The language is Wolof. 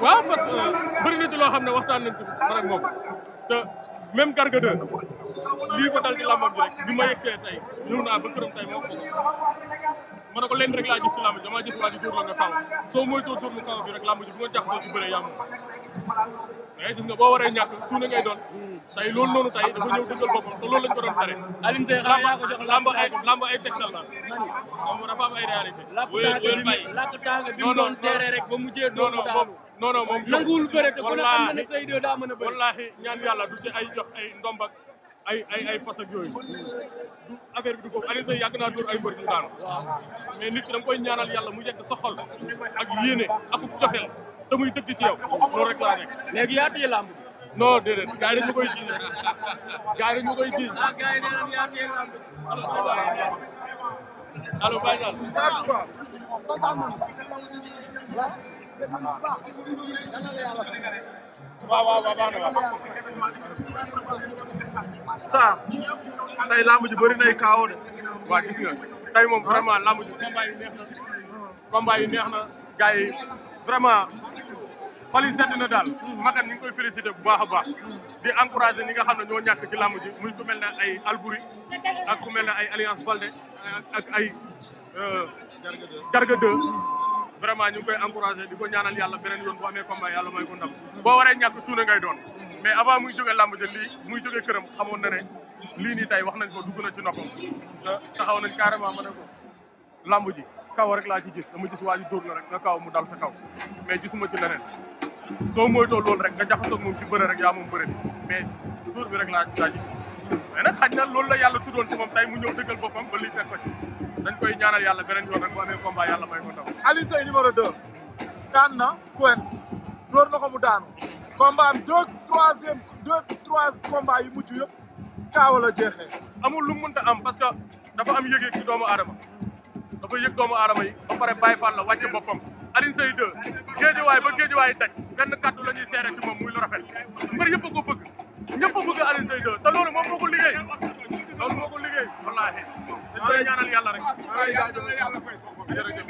waaw parce que bëri na ci loo xam ne waxtaan nañ ci man ak moom te même Garga 2 lii ko dal ci làmbam ji rek bi ma yegsee tey ñëw naa ba këram tey moo ko ma ne ko leen rek laa gis ci làmb ji damaa gis waa ji dóor la nga kaw soo moytoo dóor lu kaw bi rek làmb ji bu ma jaxasoo ci bëre yaa moom mais gis nga boo waree ñàkk suuna ngay doon tey loolu noonu tey dafa ñëw dëggal boppam te loolu lañ ko doon tere Alioune Seye xanaa yaa ko jox lamb ay tegtal la lamb dafa am ay réalité lakk tàng bi mu doon seere rek ba mujjee doon daanu non moom nanguwul bëre te ku ne xam na ne Seydou daa mën a bëre wallaahi ñaan yàlla du ci ay jox ay ndombak ay fas ak yooyu du affaire bi du foofu Alioune Seye yàgg naa dóor ay mbër ñu daanu mais nit ki da nga koy ñaanal yàlla mu yegg sa xol ak yéene ak cofeel te muy dëgg ci yow loolu rek laa nekk léegi yaa téye lamb non déedéet gars yi dañ ma koy jiiñ gars yi dañ ma koy jiiñ gars yi nee nañ yaa téye lamb allo Baye Sall waaw baax na waaw saa tey lamb ji bëri nay kaaw de waaw gis nga tey moom vraiment lamb ji combat yi neex na gars yi vraiment xol yi sedd na daal makan ñu ngi koy félicité bu baax a baax di encouragé ñi nga xam ne ñoo ñàkk ci lamb ji muy ku mel ne ay Albouri ak ku mel ne ay Alliance Baldé ak ay Garga 2 vraiment ñu ngi koy encouragé di ko ñaanal yàlla beneen yoon bu amee combat yàlla may ko ndam boo waree ñàkk cuune ngay doon mais avant muy jógee lamb ji lii muy jógee këram xamoon na ne lii nii tey wax nañ ko dugg na ci noppam parce que taxaw nañ carrément ma ne ko lamb ji kaw rek laa ci gis dama gis waa ji dóor la rek nga kaw mu dal sa kaw mais gisuma ci leneen soo moytoo loolu rek nga jaxasoo moom ci bëre rek yaa moom bëre mais dóor bi rek laa ci gis mais nag xaj na loolu la yàlla tuddoon ci moom tey mu ñëw dëggal boppam ba lii fekk ko ci dañ koy ñaanal yàlla beneen yoon rek bu amee combat yàlla may ko ndam. Alioune Seye numéro 2 daan na Quench dóor na ko mu daanu combat am trois combat yi mujj yëpp kaaw la jeexee. amul lu mu mënta am parce que dafa am yëg-yëg ci doomu aadama dafa yëg doomu aadama yi ba pare bàyyi fan la wàcce boppam Alioune Seye 2 géejewaay ba géejewaay daj benn kàddu la ñuy seere ci moom muy lu rafet mbër yëpp a ko bëgg ñëpp a bëgg Alioune Seye 2 te loolu moom moo ko liggéey loolu moo ko liggéey wallaahi dañ koy ñaanal yàlla rek jërëjëf